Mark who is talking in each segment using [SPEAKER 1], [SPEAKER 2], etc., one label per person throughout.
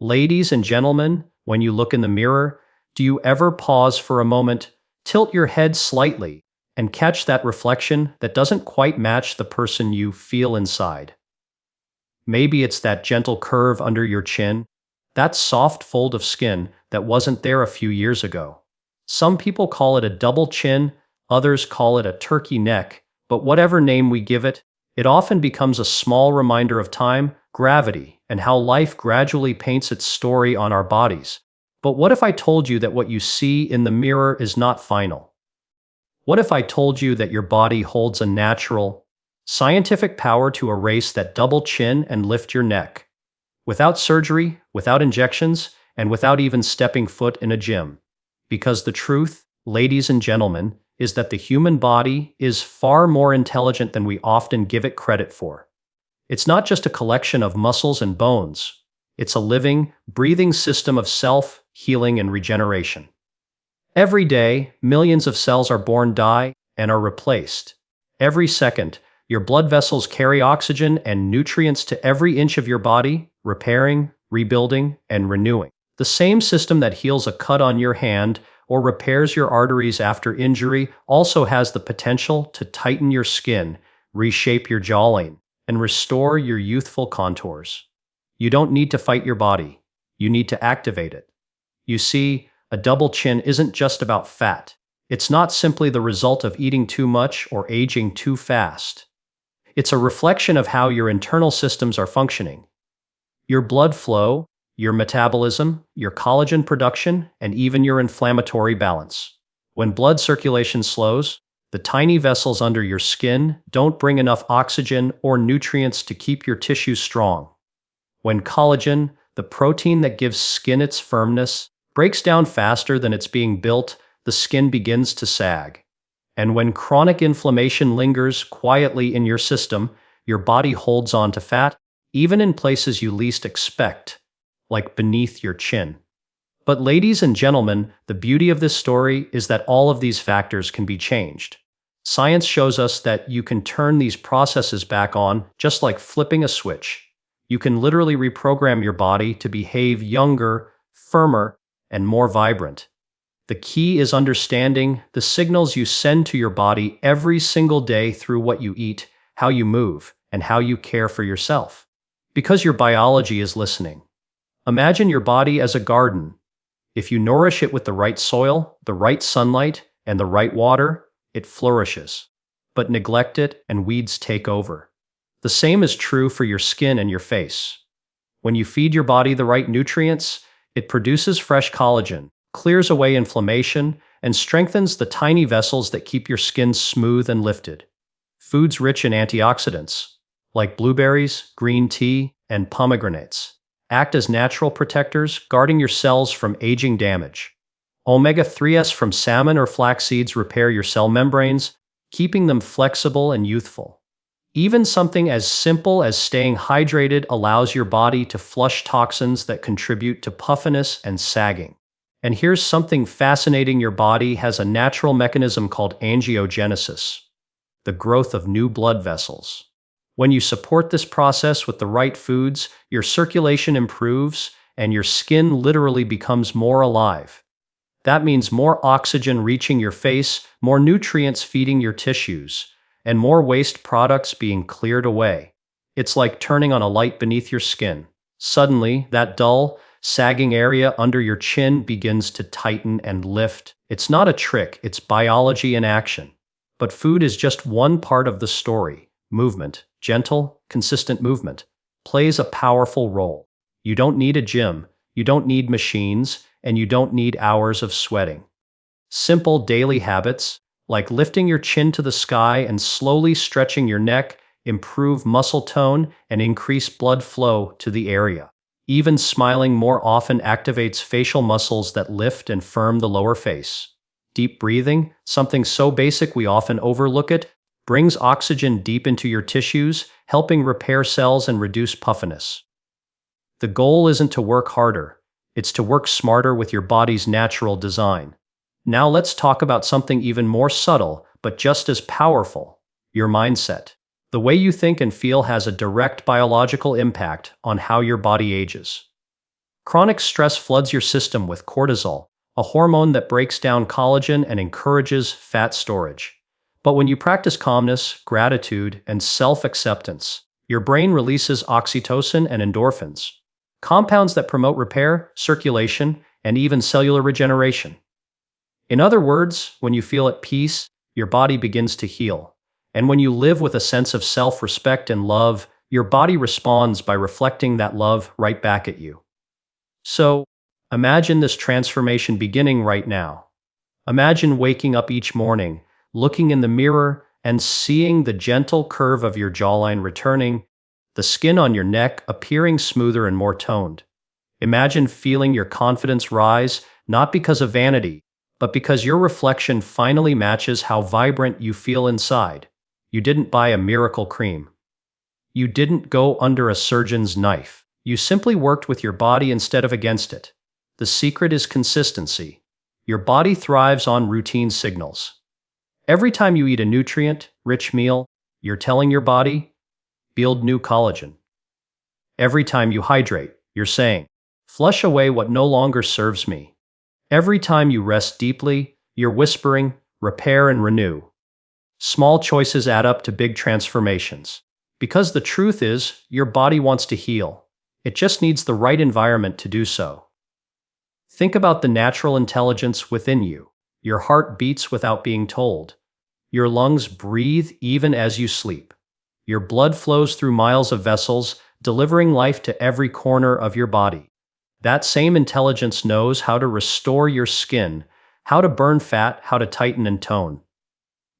[SPEAKER 1] Ladies and gentlemen, when you look in the mirror, do you ever pause for a moment, tilt your head slightly, and catch that reflection that doesn't quite match the person you feel inside? Maybe it's that gentle curve under your chin, that soft fold of skin that wasn't there a few years ago. Some people call it a double chin, others call it a turkey neck, but whatever name we give it, it often becomes a small reminder of time, gravity, and how life gradually paints its story on our bodies. But what if I told you that what you see in the mirror is not final? What if I told you that your body holds a natural, scientific power to erase that double chin and lift your neck? Without surgery, without injections, and without even stepping foot in a gym. Because the truth, ladies and gentlemen, is that the human body is far more intelligent than we often give it credit for. It's not just a collection of muscles and bones. It's a living, breathing system of self-healing and regeneration. Every day, millions of cells are born, die, and are replaced. Every second, your blood vessels carry oxygen and nutrients to every inch of your body, repairing, rebuilding, and renewing. The same system that heals a cut on your hand or repairs your arteries after injury also has the potential to tighten your skin, reshape your jawline, and restore your youthful contours. You don't need to fight your body. You need to activate it. You see, a double chin isn't just about fat. It's not simply the result of eating too much or aging too fast. It's a reflection of how your internal systems are functioning. Your blood flow, your metabolism, your collagen production, and even your inflammatory balance. When blood circulation slows, the tiny vessels under your skin don't bring enough oxygen or nutrients to keep your tissues strong. When collagen, the protein that gives skin its firmness, breaks down faster than it's being built, the skin begins to sag. And when chronic inflammation lingers quietly in your system, your body holds on to fat, even in places you least expect, like beneath your chin. But ladies and gentlemen, the beauty of this story is that all of these factors can be changed. Science shows us that you can turn these processes back on just like flipping a switch. You can literally reprogram your body to behave younger, firmer, and more vibrant. The key is understanding the signals you send to your body every single day through what you eat, how you move, and how you care for yourself. Because your biology is listening. Imagine your body as a garden. If you nourish it with the right soil, the right sunlight, and the right water, it flourishes. But neglect it and weeds take over. The same is true for your skin and your face. When you feed your body the right nutrients, it produces fresh collagen, clears away inflammation, and strengthens the tiny vessels that keep your skin smooth and lifted. Foods rich in antioxidants, like blueberries, green tea, and pomegranates, act as natural protectors, guarding your cells from aging damage. Omega-3s from salmon or flax seeds repair your cell membranes, keeping them flexible and youthful. Even something as simple as staying hydrated allows your body to flush toxins that contribute to puffiness and sagging. And here's something fascinating: your body has a natural mechanism called angiogenesis, the growth of new blood vessels. When you support this process with the right foods, your circulation improves and your skin literally becomes more alive. That means more oxygen reaching your face, more nutrients feeding your tissues, and more waste products being cleared away. It's like turning on a light beneath your skin. Suddenly, that dull, sagging area under your chin begins to tighten and lift. It's not a trick, it's biology in action. But food is just one part of the story. Movement, gentle, consistent movement, plays a powerful role. You don't need a gym, you don't need machines, and you don't need hours of sweating. Simple daily habits, like lifting your chin to the sky and slowly stretching your neck, improve muscle tone and increase blood flow to the area. Even smiling more often activates facial muscles that lift and firm the lower face. Deep breathing, something so basic we often overlook it, brings oxygen deep into your tissues, helping repair cells and reduce puffiness. The goal isn't to work harder, it's to work smarter with your body's natural design. Now let's talk about something even more subtle, but just as powerful: your mindset. The way you think and feel has a direct biological impact on how your body ages. Chronic stress floods your system with cortisol, a hormone that breaks down collagen and encourages fat storage. But when you practice calmness, gratitude, and self-acceptance, your brain releases oxytocin and endorphins, compounds that promote repair, circulation, and even cellular regeneration. In other words, when you feel at peace, your body begins to heal. And when you live with a sense of self-respect and love, your body responds by reflecting that love right back at you. So, imagine this transformation beginning right now. Imagine waking up each morning, looking in the mirror, and seeing the gentle curve of your jawline returning, the skin on your neck appearing smoother and more toned. Imagine feeling your confidence rise, not because of vanity, but because your reflection finally matches how vibrant you feel inside. You didn't buy a miracle cream. You didn't go under a surgeon's knife. You simply worked with your body instead of against it. The secret is consistency. Your body thrives on routine signals. Every time you eat a nutrient-rich meal, you're telling your body, build new collagen. Every time you hydrate, you're saying, flush away what no longer serves me. Every time you rest deeply, you're whispering, repair and renew. Small choices add up to big transformations. Because the truth is, your body wants to heal. It just needs the right environment to do so. Think about the natural intelligence within you. Your heart beats without being told. Your lungs breathe even as you sleep. Your blood flows through miles of vessels, delivering life to every corner of your body. That same intelligence knows how to restore your skin, how to burn fat, how to tighten and tone.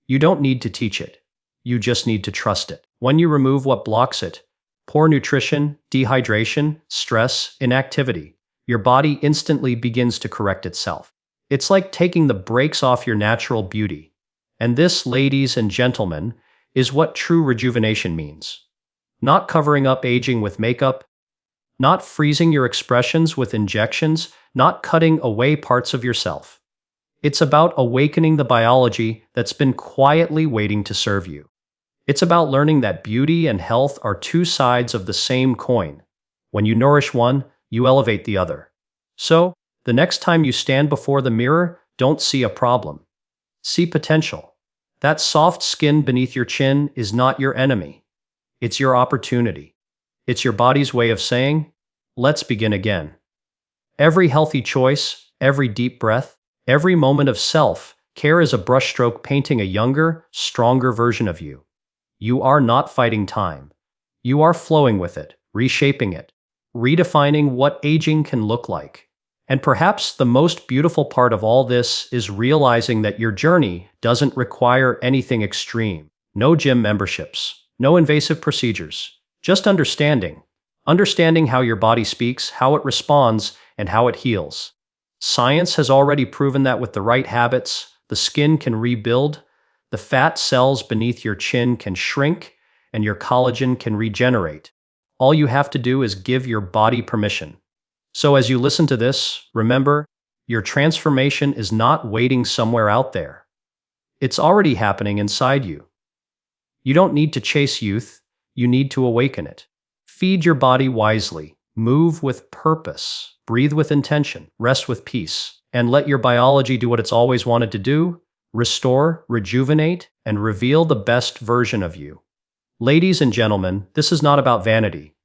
[SPEAKER 1] You don't need to teach it. You just need to trust it. When you remove what blocks it, poor nutrition, dehydration, stress, inactivity, your body instantly begins to correct itself. It's like taking the brakes off your natural beauty. And this, ladies and gentlemen, is what true rejuvenation means. Not covering up aging with makeup, not freezing your expressions with injections, not cutting away parts of yourself. It's about awakening the biology that's been quietly waiting to serve you. It's about learning that beauty and health are two sides of the same coin. When you nourish one, you elevate the other. So, the next time you stand before the mirror, don't see a problem. See potential. That soft skin beneath your chin is not your enemy. It's your opportunity. It's your body's way of saying, let's begin again. Every healthy choice, every deep breath, every moment of self-care is a brushstroke painting a younger, stronger version of you. You are not fighting time. You are flowing with it, reshaping it, redefining what aging can look like. And perhaps the most beautiful part of all this is realizing that your journey doesn't require anything extreme. No gym memberships, no invasive procedures, just understanding. Understanding how your body speaks, how it responds, and how it heals. Science has already proven that with the right habits, the skin can rebuild, the fat cells beneath your chin can shrink, and your collagen can regenerate. All you have to do is give your body permission. So as you listen to this, remember, your transformation is not waiting somewhere out there. It's already happening inside you. You don't need to chase youth, you need to awaken it. Feed your body wisely, move with purpose, breathe with intention, rest with peace, and let your biology do what it's always wanted to do, restore, rejuvenate, and reveal the best version of you. Ladies and gentlemen, this is not about vanity.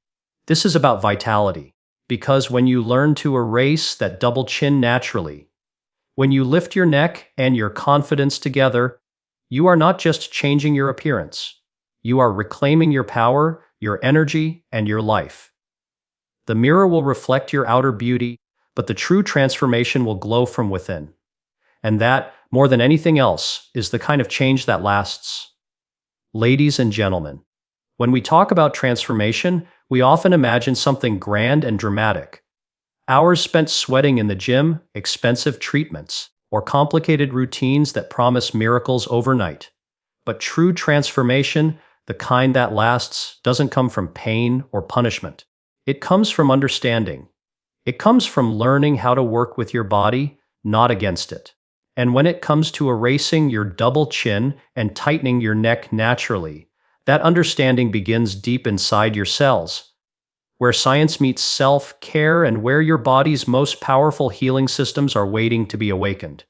[SPEAKER 1] This is about vitality. Because when you learn to erase that double chin naturally, when you lift your neck and your confidence together, you are not just changing your appearance. You are reclaiming your power, your energy, and your life. The mirror will reflect your outer beauty, but the true transformation will glow from within. And that, more than anything else, is the kind of change that lasts. Ladies and gentlemen, when we talk about transformation, we often imagine something grand and dramatic. Hours spent sweating in the gym, expensive treatments, or complicated routines that promise miracles overnight. But true transformation, the kind that lasts, doesn't come from pain or punishment. It comes from understanding. It comes from learning how to work with your body, not against it. And when it comes to erasing your double chin and tightening your neck naturally, that understanding begins deep inside your cells. where science meets self-care and where your body's most powerful healing systems are waiting to be awakened.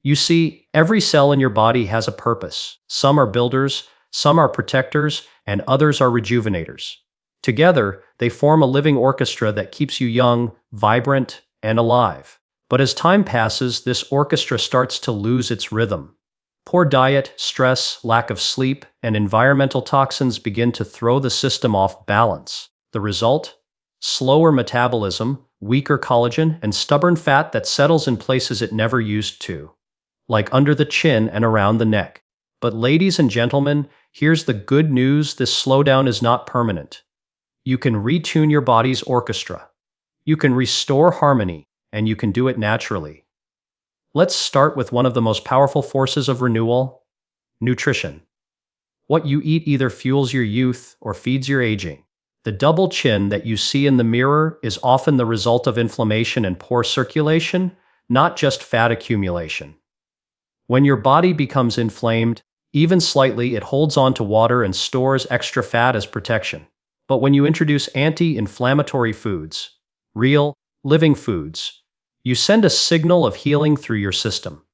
[SPEAKER 1] You see, every cell in your body has a purpose. Some are builders, some are protectors, and others are rejuvenators. Together, they form a living orchestra that keeps you young, vibrant, and alive. But as time passes, this orchestra starts to lose its rhythm. Poor diet, stress, lack of sleep, and environmental toxins begin to throw the system off balance. The result? Slower metabolism, weaker collagen, and stubborn fat that settles in places it never used to, like under the chin and around the neck. But ladies and gentlemen, here's the good news: this slowdown is not permanent. You can retune your body's orchestra. You can restore harmony, and you can do it naturally. Let's start with one of the most powerful forces of renewal: nutrition. What you eat either fuels your youth or feeds your aging. The double chin that you see in the mirror is often the result of inflammation and poor circulation, not just fat accumulation. When your body becomes inflamed, even slightly, it holds on to water and stores extra fat as protection. But when you introduce anti-inflammatory foods, real, living foods, you send a signal of healing through your system.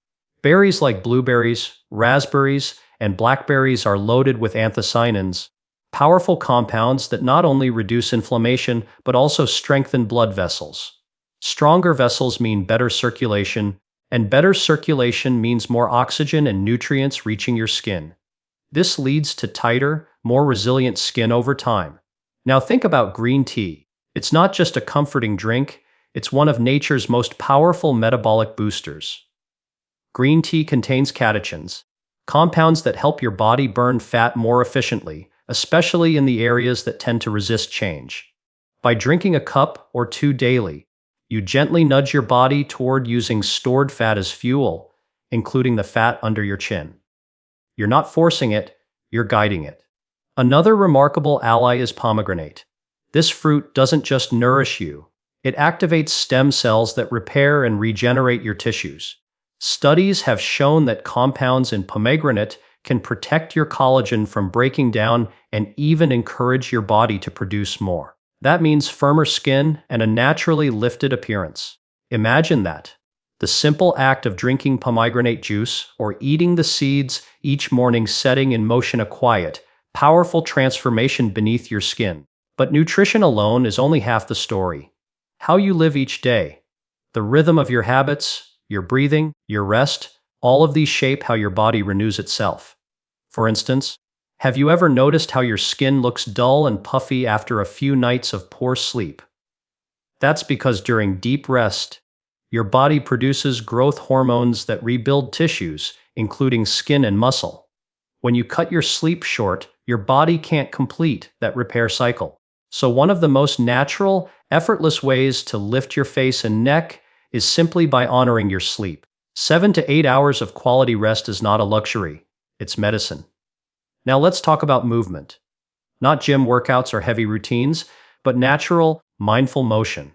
[SPEAKER 1] Berries like blueberries, raspberries, and blackberries are loaded with anthocyanins, powerful compounds that not only reduce inflammation but also strengthen blood vessels. Stronger vessels mean better circulation, and better circulation means more oxygen and nutrients reaching your skin. This leads to tighter, more resilient skin over time. Now think about green tea. It's not just a comforting drink, it's one of nature's most powerful metabolic boosters. Green tea contains catechins, compounds that help your body burn fat more efficiently, especially in the areas that tend to resist change. By drinking a cup or two daily, you gently nudge your body toward using stored fat as fuel, including the fat under your chin. You're not forcing it, you're guiding it. Another remarkable ally is pomegranate. This fruit doesn't just nourish you, it activates stem cells that repair and regenerate your tissues. Studies have shown that compounds in pomegranate can protect your collagen from breaking down and even encourage your body to produce more. That means firmer skin and a naturally lifted appearance. Imagine that. The simple act of drinking pomegranate juice or eating the seeds each morning, setting in motion a quiet, powerful transformation beneath your skin. But nutrition alone is only half the story. How you live each day, the rhythm of your habits, your breathing, your rest, all of these shape how your body renews itself. For instance, have you ever noticed how your skin looks dull and puffy after a few nights of poor sleep? That's because during deep rest, your body produces growth hormones that rebuild tissues, including skin and muscle. When you cut your sleep short, your body can't complete that repair cycle. So one of the most natural, effortless ways to lift your face and neck is simply by honoring your sleep. 7 to 8 hours of quality rest is not a luxury, it's medicine. Now let's talk about movement. Not gym workouts or heavy routines, but natural, mindful motion.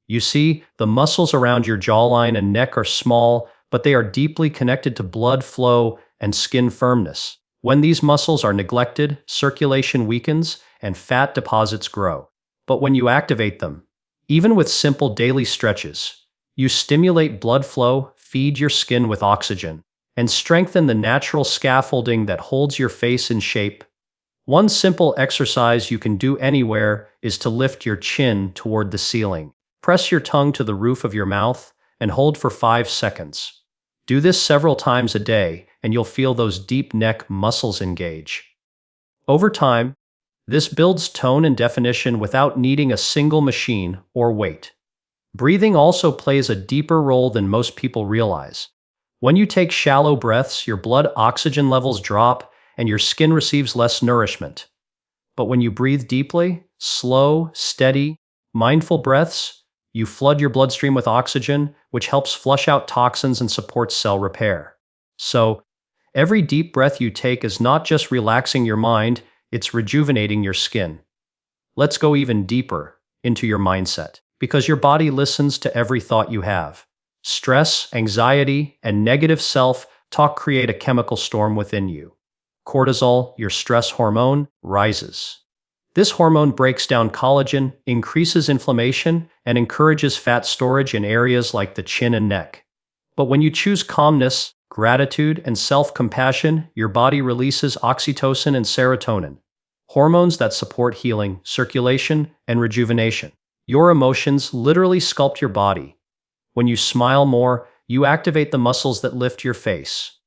[SPEAKER 1] You see, the muscles around your jawline and neck are small, but they are deeply connected to blood flow and skin firmness. When these muscles are neglected, circulation weakens and fat deposits grow. But when you activate them, even with simple daily stretches, you stimulate blood flow, feed your skin with oxygen, and strengthen the natural scaffolding that holds your face in shape. One simple exercise you can do anywhere is to lift your chin toward the ceiling. Press your tongue to the roof of your mouth and hold for 5 seconds. Do this several times a day, and you'll feel those deep neck muscles engage. Over time, this builds tone and definition without needing a single machine or weight. Breathing also plays a deeper role than most people realize. When you take shallow breaths, your blood oxygen levels drop and your skin receives less nourishment. But when you breathe deeply, slow, steady, mindful breaths, you flood your bloodstream with oxygen, which helps flush out toxins and supports cell repair. So, every deep breath you take is not just relaxing your mind, it's rejuvenating your skin. Let's go even deeper into your mindset, because your body listens to every thought you have. Stress, anxiety, and negative self-talk create a chemical storm within you. Cortisol, your stress hormone, rises. This hormone breaks down collagen, increases inflammation, and encourages fat storage in areas like the chin and neck. But when you choose calmness, gratitude, and self-compassion, your body releases oxytocin and serotonin, hormones that support healing, circulation, and rejuvenation. Your emotions literally sculpt your body. When you smile more, you activate the muscles that lift your face.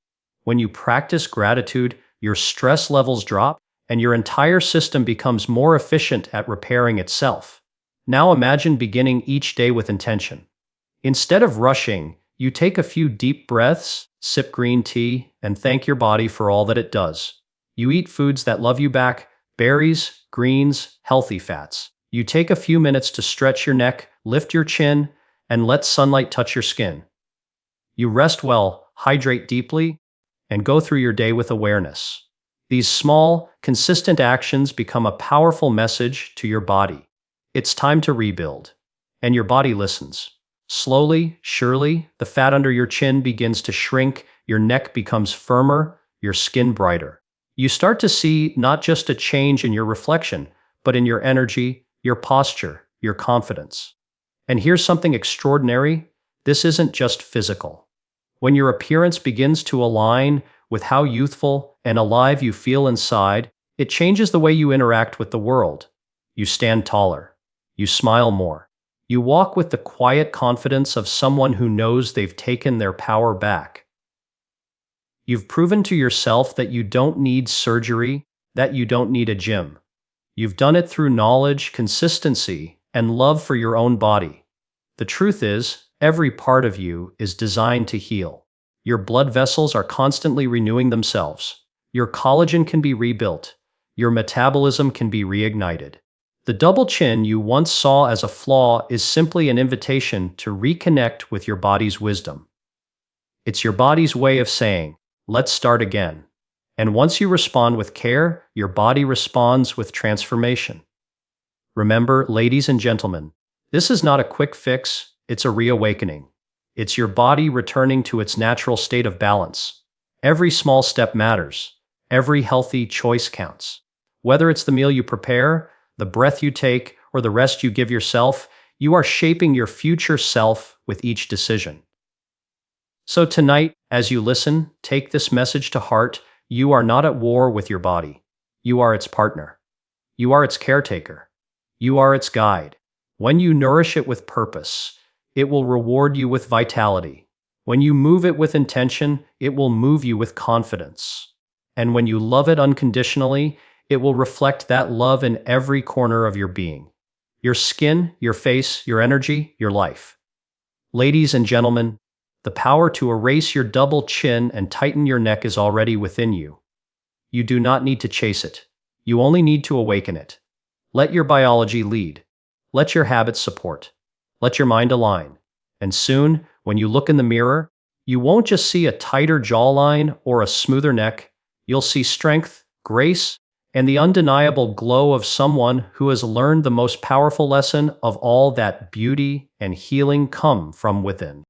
[SPEAKER 1] When you practice gratitude, your stress levels drop, and your entire system becomes more efficient at repairing itself. Now imagine beginning each day with intention. Instead of rushing, you take a few deep breaths, sip green tea, and thank your body for all that it does. You eat foods that love you back, berries, greens, healthy fats. You take a few minutes to stretch your neck, lift your chin, and let sunlight touch your skin. You rest well, hydrate deeply, and go through your day with awareness. These small, consistent actions become a powerful message to your body. It's time to rebuild. And your body listens. Slowly, surely, the fat under your chin begins to shrink, your neck becomes firmer, your skin brighter. You start to see not just a change in your reflection, but in your energy, your posture, your confidence. And here's something extraordinary. This isn't just physical. When your appearance begins to align with how youthful and alive you feel inside, it changes the way you interact with the world. You stand taller. You smile more. You walk with the quiet confidence of someone who knows they've taken their power back. You've proven to yourself that you don't need surgery, that you don't need a gym. You've done it through knowledge, consistency, and love for your own body. The truth is, every part of you is designed to heal. Your blood vessels are constantly renewing themselves. Your collagen can be rebuilt. Your metabolism can be reignited. The double chin you once saw as a flaw is simply an invitation to reconnect with your body's wisdom. It's your body's way of saying, let's start again. And once you respond with care, your body responds with transformation. Remember, ladies and gentlemen, this is not a quick fix, it's a reawakening. It's your body returning to its natural state of balance. Every small step matters. Every healthy choice counts. Whether it's the meal you prepare, the breath you take, or the rest you give yourself, you are shaping your future self with each decision. So tonight, as you listen, take this message to heart. You are not at war with your body. You are its partner. You are its caretaker. You are its guide. When you nourish it with purpose, it will reward you with vitality. When you move it with intention, it will move you with confidence. And when you love it unconditionally, it will reflect that love in every corner of your being. Your skin, your face, your energy, your life. Ladies and gentlemen, the power to erase your double chin and tighten your neck is already within you. You do not need to chase it. You only need to awaken it. Let your biology lead. Let your habits support. Let your mind align. And soon, when you look in the mirror, you won't just see a tighter jawline or a smoother neck. You'll see strength, grace, and the undeniable glow of someone who has learned the most powerful lesson of all, that beauty and healing come from within.